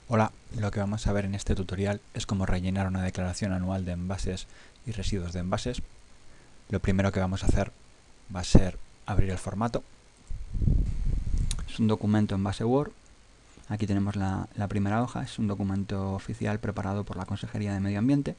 Hola, lo que vamos a ver en este tutorial es cómo rellenar una declaración anual de envases y residuos de envases. Lo primero que vamos a hacer va a ser abrir el formato. Es un documento en base Word. Aquí tenemos la primera hoja, es un documento oficial preparado por la Consejería de Medio Ambiente.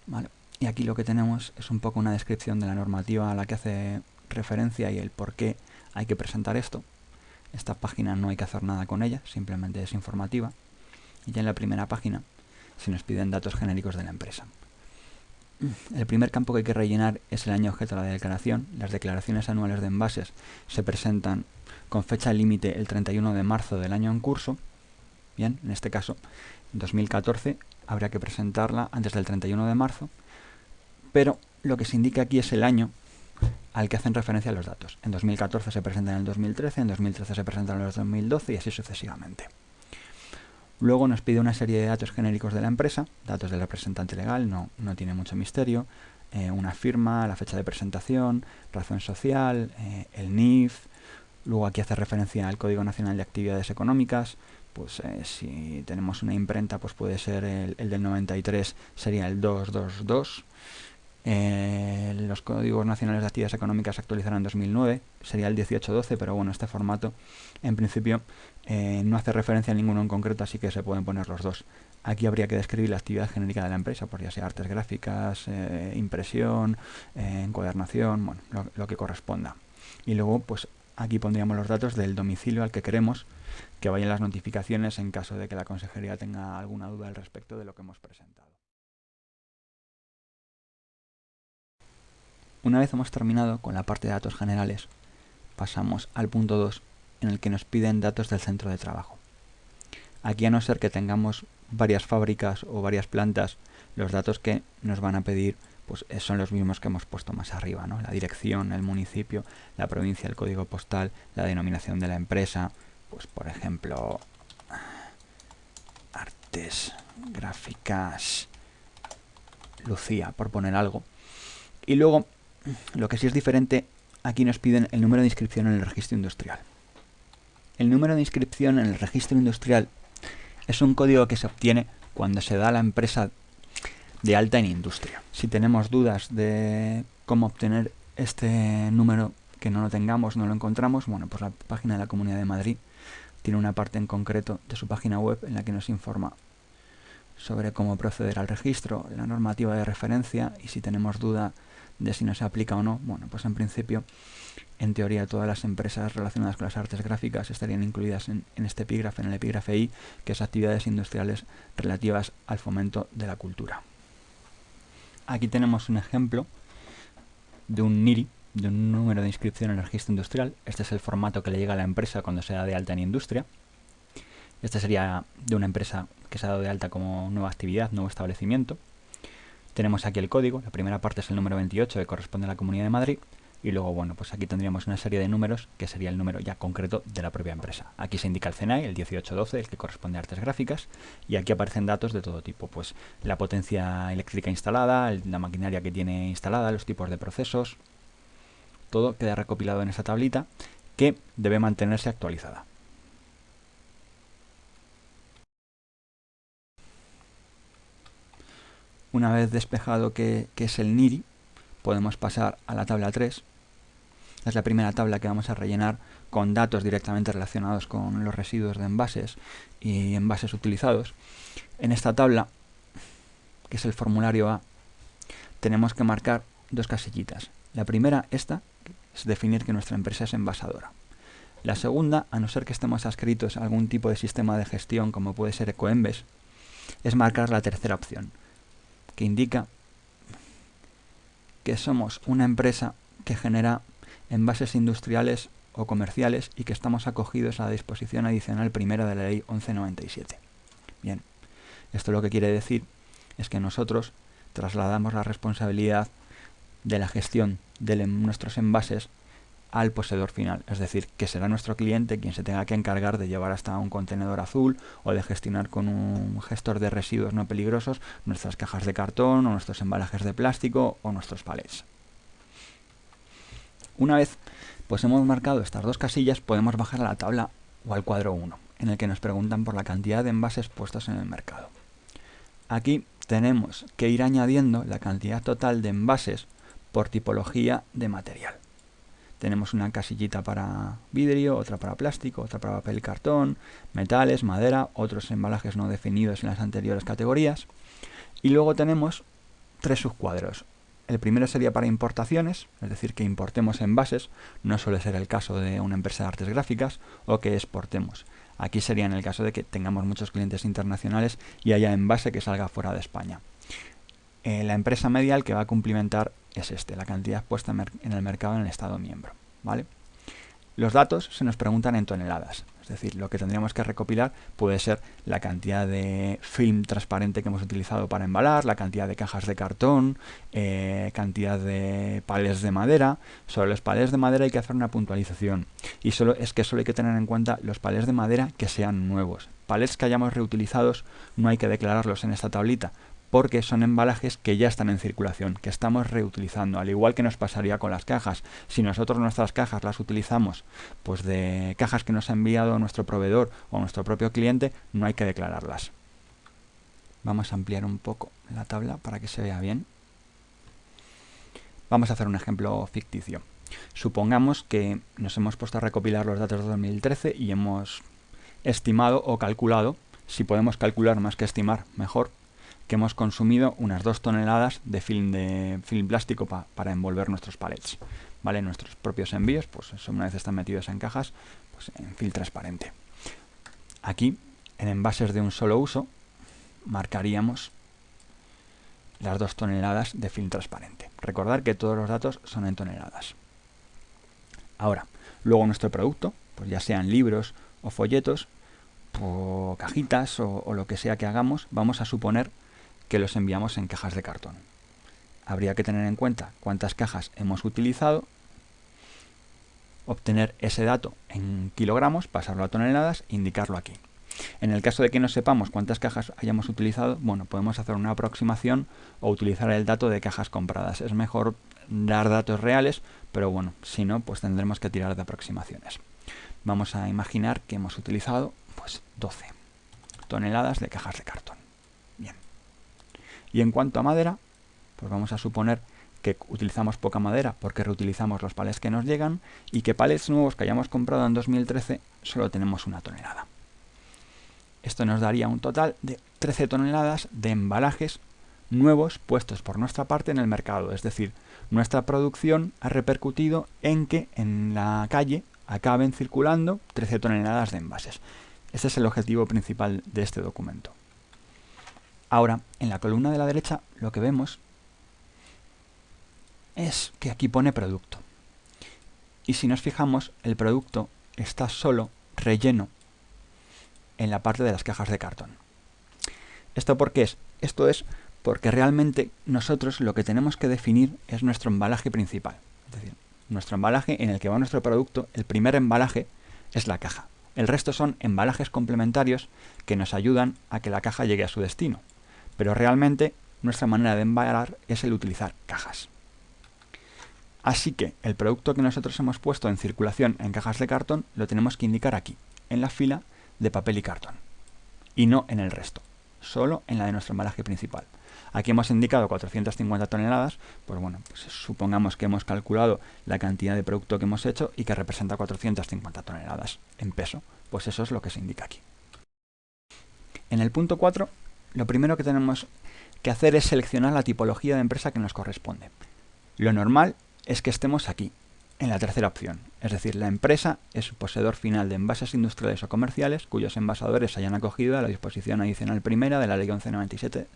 ¿Vale? Y aquí lo que tenemos es un poco una descripción de la normativa a la que hace referencia y el por qué hay que presentar esto. Esta página no hay que hacer nada con ella, simplemente es informativa. Y ya en la primera página se nos piden datos genéricos de la empresa. El primer campo que hay que rellenar es el año objeto de la declaración. Las declaraciones anuales de envases se presentan con fecha límite el 31 de marzo del año en curso. Bien, en este caso, en 2014 habría que presentarla antes del 31 de marzo, pero lo que se indica aquí es el año al que hacen referencia los datos. En 2014 se presentan en el 2013, en 2013 se presentan en el 2012 y así sucesivamente. Luego nos pide una serie de datos genéricos de la empresa, datos del representante legal, no tiene mucho misterio, una firma, la fecha de presentación, razón social, el NIF. Luego aquí hace referencia al Código Nacional de Actividades Económicas. Pues si tenemos una imprenta, pues puede ser el del 93, sería el 222. Los Códigos Nacionales de Actividades Económicas se actualizaron en 2009, sería el 1812, pero bueno, este formato en principio no hace referencia a ninguno en concreto, así que se pueden poner los dos. Aquí habría que describir la actividad genérica de la empresa, por ya sea artes gráficas, impresión, encuadernación, bueno, lo que corresponda. Y luego, pues aquí pondríamos los datos del domicilio al que queremos que vayan las notificaciones en caso de que la consejería tenga alguna duda al respecto de lo que hemos presentado. Una vez hemos terminado con la parte de datos generales, pasamos al punto 2, en el que nos piden datos del centro de trabajo. Aquí, a no ser que tengamos varias fábricas o varias plantas, los datos que nos van a pedir pues son los mismos que hemos puesto más arriba, ¿no? La dirección, el municipio, la provincia, el código postal, la denominación de la empresa, pues por ejemplo, Artes Gráficas Lucía, por poner algo. Y luego, lo que sí es diferente, aquí nos piden el número de inscripción en el registro industrial. El número de inscripción en el registro industrial es un código que se obtiene cuando se da a la empresa de alta en industria. Si tenemos dudas de cómo obtener este número, que no lo tengamos, no lo encontramos, bueno, pues la página de la Comunidad de Madrid tiene una parte en concreto de su página web en la que nos informa sobre cómo proceder al registro, la normativa de referencia, y si tenemos duda de si nos aplica o no, bueno, pues en principio, en teoría, todas las empresas relacionadas con las artes gráficas estarían incluidas en este epígrafe, en el epígrafe I, que es actividades industriales relativas al fomento de la cultura. Aquí tenemos un ejemplo de un NIRI, de un número de inscripción en el registro industrial. Este es el formato que le llega a la empresa cuando se da de alta en industria. Este sería de una empresa que se ha dado de alta como nueva actividad, nuevo establecimiento. Tenemos aquí el código, la primera parte es el número 28 que corresponde a la Comunidad de Madrid, y luego, bueno, pues aquí tendríamos una serie de números que sería el número ya concreto de la propia empresa. Aquí se indica el CNAE, el 1812, el que corresponde a artes gráficas, y aquí aparecen datos de todo tipo, pues la potencia eléctrica instalada, la maquinaria que tiene instalada, los tipos de procesos, todo queda recopilado en esa tablita que debe mantenerse actualizada. Una vez despejado que es el NIRI, podemos pasar a la tabla 3. Es la primera tabla que vamos a rellenar con datos directamente relacionados con los residuos de envases y envases utilizados. En esta tabla, que es el formulario A, tenemos que marcar dos casillitas. La primera, esta, es definir que nuestra empresa es envasadora. La segunda, a no ser que estemos adscritos a algún tipo de sistema de gestión como puede ser Ecoembes, es marcar la tercera opción, que indica que somos una empresa que genera envases industriales o comerciales y que estamos acogidos a la disposición adicional primera de la ley 1197. Bien, esto lo que quiere decir es que nosotros trasladamos la responsabilidad de la gestión de nuestros envases al poseedor final, es decir, que será nuestro cliente quien se tenga que encargar de llevar hasta un contenedor azul o de gestionar con un gestor de residuos no peligrosos nuestras cajas de cartón o nuestros embalajes de plástico o nuestros palets. Una vez pues hemos marcado estas dos casillas, podemos bajar a la tabla o al cuadro 1. en el que nos preguntan por la cantidad de envases puestos en el mercado. Aquí tenemos que ir añadiendo la cantidad total de envases por tipología de material. Tenemos una casillita para vidrio, otra para plástico, otra para papel y cartón, metales, madera, otros embalajes no definidos en las anteriores categorías. Y luego tenemos 3 subcuadros. El primero sería para importaciones, es decir, que importemos envases, no suele ser el caso de una empresa de artes gráficas, o que exportemos. Aquí sería en el caso de que tengamos muchos clientes internacionales y haya envase que salga fuera de España. La empresa medial que va a cumplimentar es la cantidad puesta en el mercado en el Estado miembro, ¿vale? Los datos se nos preguntan en toneladas, es decir, lo que tendríamos que recopilar puede ser la cantidad de film transparente que hemos utilizado para embalar, la cantidad de cajas de cartón, cantidad de palets de madera. Sobre los palets de madera hay que hacer una puntualización y solo hay que tener en cuenta los palets de madera que sean nuevos. Palets que hayamos reutilizados no hay que declararlos en esta tablita, porque son embalajes que ya están en circulación, que estamos reutilizando, al igual que nos pasaría con las cajas. Si nosotros nuestras cajas las utilizamos pues de cajas que nos ha enviado nuestro proveedor o nuestro propio cliente, no hay que declararlas. Vamos a ampliar un poco la tabla para que se vea bien. Vamos a hacer un ejemplo ficticio. Supongamos que nos hemos puesto a recopilar los datos de 2013 y hemos estimado o calculado, si podemos calcular más que estimar, mejor, que hemos consumido unas 2 toneladas de film plástico para envolver nuestros palets, ¿vale? Nuestros propios envíos, pues eso, una vez están metidos en cajas, pues en film transparente. Aquí, en envases de un solo uso, marcaríamos las 2 toneladas de film transparente. Recordad que todos los datos son en toneladas. Ahora, luego nuestro producto, pues ya sean libros o folletos, o cajitas o lo que sea que hagamos, vamos a suponer que los enviamos en cajas de cartón. Habría que tener en cuenta cuántas cajas hemos utilizado, obtener ese dato en kilogramos, pasarlo a toneladas e indicarlo aquí. En el caso de que no sepamos cuántas cajas hayamos utilizado, bueno, podemos hacer una aproximación o utilizar el dato de cajas compradas. Es mejor dar datos reales, pero bueno, si no, pues tendremos que tirar de aproximaciones. Vamos a imaginar que hemos utilizado pues 12 toneladas de cajas de cartón. Bien. Y en cuanto a madera, pues vamos a suponer que utilizamos poca madera porque reutilizamos los palets que nos llegan y que palets nuevos que hayamos comprado en 2013 solo tenemos 1 tonelada. Esto nos daría un total de 13 toneladas de embalajes nuevos puestos por nuestra parte en el mercado. Es decir, nuestra producción ha repercutido en que en la calle acaben circulando 13 toneladas de envases. Este es el objetivo principal de este documento. Ahora, en la columna de la derecha, lo que vemos es que aquí pone producto. Y si nos fijamos, el producto está solo relleno en la parte de las cajas de cartón. ¿Esto por qué es? Esto es porque realmente nosotros lo que tenemos que definir es nuestro embalaje principal. Es decir, nuestro embalaje en el que va nuestro producto, el primer embalaje es la caja. El resto son embalajes complementarios que nos ayudan a que la caja llegue a su destino. Pero realmente nuestra manera de embalar es el utilizar cajas. Así que el producto que nosotros hemos puesto en circulación en cajas de cartón lo tenemos que indicar aquí, en la fila de papel y cartón. Y no en el resto, solo en la de nuestro embalaje principal. Aquí hemos indicado 450 toneladas, pues bueno, pues supongamos que hemos calculado la cantidad de producto que hemos hecho y que representa 450 toneladas en peso. Pues eso es lo que se indica aquí. En el punto 4, lo primero que tenemos que hacer es seleccionar la tipología de empresa que nos corresponde. Lo normal es que estemos aquí, en la tercera opción, es decir, la empresa es poseedor final de envases industriales o comerciales cuyos envasadores hayan acogido a la disposición adicional primera de la Ley 1197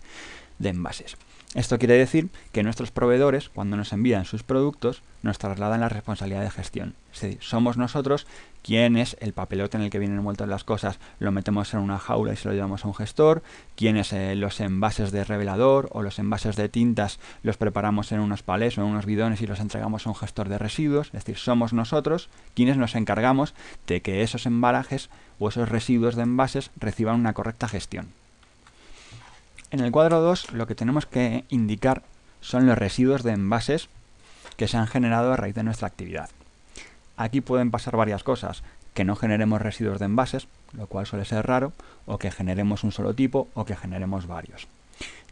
de envases. Esto quiere decir que nuestros proveedores, cuando nos envían sus productos, nos trasladan la responsabilidad de gestión. Es decir, somos nosotros quienes el papelote en el que vienen envueltas las cosas lo metemos en una jaula y se lo llevamos a un gestor, quienes los envases de revelador o los envases de tintas los preparamos en unos palés o en unos bidones y los entregamos a un gestor de residuos. Es decir, somos nosotros quienes nos encargamos de que esos embalajes o esos residuos de envases reciban una correcta gestión. En el cuadro 2 lo que tenemos que indicar son los residuos de envases que se han generado a raíz de nuestra actividad. Aquí pueden pasar varias cosas, que no generemos residuos de envases, lo cual suele ser raro, o que generemos un solo tipo o que generemos varios.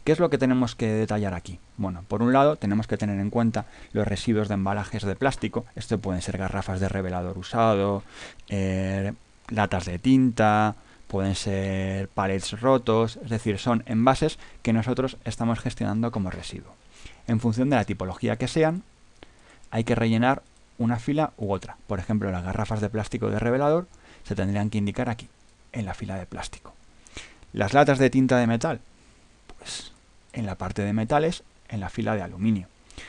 ¿Qué es lo que tenemos que detallar aquí? Bueno, por un lado tenemos que tener en cuenta los residuos de embalajes de plástico. Esto pueden ser garrafas de revelador usado, latas de tinta, pueden ser palets rotos, es decir, son envases que nosotros estamos gestionando como residuo. En función de la tipología que sean, hay que rellenar una fila u otra. Por ejemplo, las garrafas de plástico de revelador se tendrían que indicar aquí, en la fila de plástico. Las latas de tinta de metal, pues en la parte de metales, en la fila de aluminio.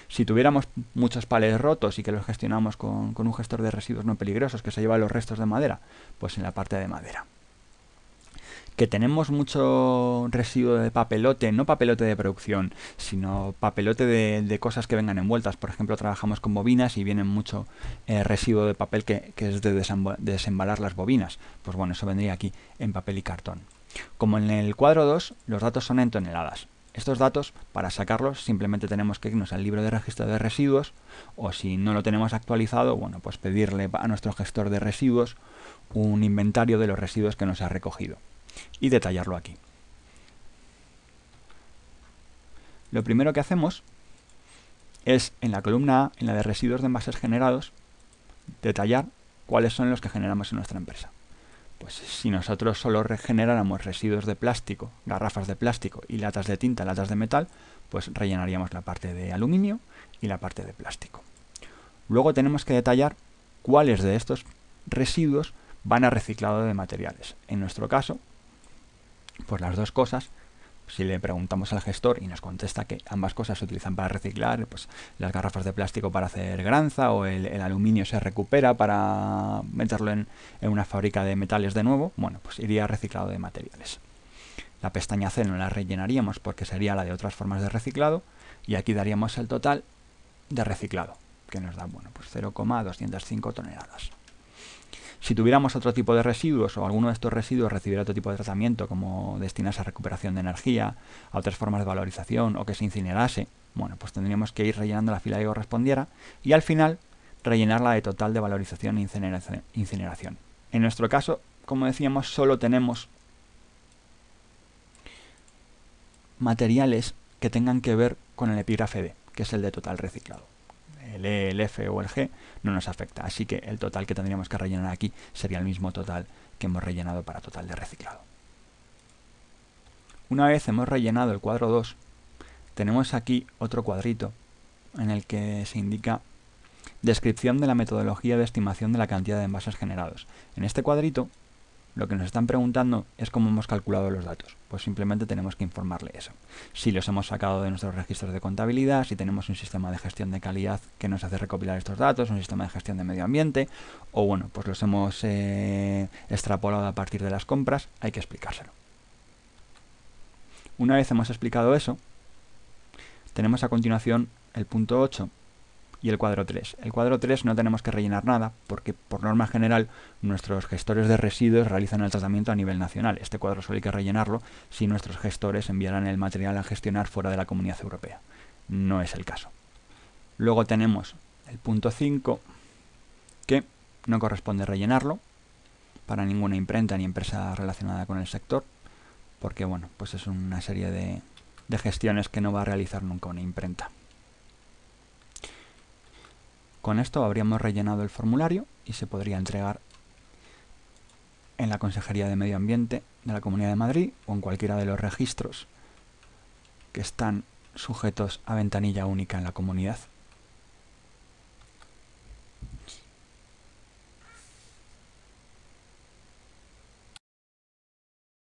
Si tuviéramos muchos palets rotos y que los gestionamos con un gestor de residuos no peligrosos que se lleva los restos de madera, pues en la parte de madera. Que tenemos mucho residuo de papelote, no papelote de producción, sino papelote de cosas que vengan envueltas. Por ejemplo, trabajamos con bobinas y viene mucho residuo de papel que es de desembalar las bobinas. Pues bueno, eso vendría aquí en papel y cartón. Como en el cuadro 2, los datos son en toneladas. Estos datos, para sacarlos, simplemente tenemos que irnos al libro de registro de residuos, o si no lo tenemos actualizado, bueno, pues pedirle a nuestro gestor de residuos un inventario de los residuos que nos ha recogido y detallarlo aquí. Lo primero que hacemos es, en la columna A, en la de residuos de envases generados, detallar cuáles son los que generamos en nuestra empresa. Pues si nosotros solo generáramos residuos de plástico, garrafas de plástico y latas de tinta, latas de metal, pues rellenaríamos la parte de aluminio y la parte de plástico. Luego tenemos que detallar cuáles de estos residuos van a reciclado de materiales. En nuestro caso, pues las dos cosas. Si le preguntamos al gestor y nos contesta que ambas cosas se utilizan para reciclar, pues las garrafas de plástico para hacer granza o el aluminio se recupera para meterlo en una fábrica de metales de nuevo, bueno, pues iría reciclado de materiales. La pestaña C no la rellenaríamos porque sería la de otras formas de reciclado y aquí daríamos el total de reciclado, que nos da, bueno, pues 0,205 toneladas. Si tuviéramos otro tipo de residuos o alguno de estos residuos recibiera otro tipo de tratamiento, como destinarse a recuperación de energía, a otras formas de valorización o que se incinerase, bueno, pues tendríamos que ir rellenando la fila que correspondiera y al final rellenarla de total de valorización e incineración. En nuestro caso, como decíamos, solo tenemos materiales que tengan que ver con el epígrafe D, que es el de total reciclado. El E, el F o el G no nos afecta, así que el total que tendríamos que rellenar aquí sería el mismo total que hemos rellenado para total de reciclado. Una vez hemos rellenado el cuadro 2, tenemos aquí otro cuadrito en el que se indica descripción de la metodología de estimación de la cantidad de envases generados. En este cuadrito lo que nos están preguntando es cómo hemos calculado los datos. Pues simplemente tenemos que informarle eso. Si los hemos sacado de nuestros registros de contabilidad, si tenemos un sistema de gestión de calidad que nos hace recopilar estos datos, un sistema de gestión de medio ambiente, o bueno, pues los hemos extrapolado a partir de las compras, hay que explicárselo. Una vez hemos explicado eso, tenemos a continuación el punto 8 y el cuadro 3. El cuadro 3 no tenemos que rellenar nada porque por norma general nuestros gestores de residuos realizan el tratamiento a nivel nacional. Este cuadro solo hay que rellenarlo si nuestros gestores enviaran el material a gestionar fuera de la Comunidad Europea. No es el caso. Luego tenemos el punto 5 que no corresponde rellenarlo para ninguna imprenta ni empresa relacionada con el sector porque bueno, pues es una serie de gestiones que no va a realizar nunca una imprenta. Con esto habríamos rellenado el formulario y se podría entregar en la Consejería de Medio Ambiente de la Comunidad de Madrid o en cualquiera de los registros que están sujetos a ventanilla única en la comunidad.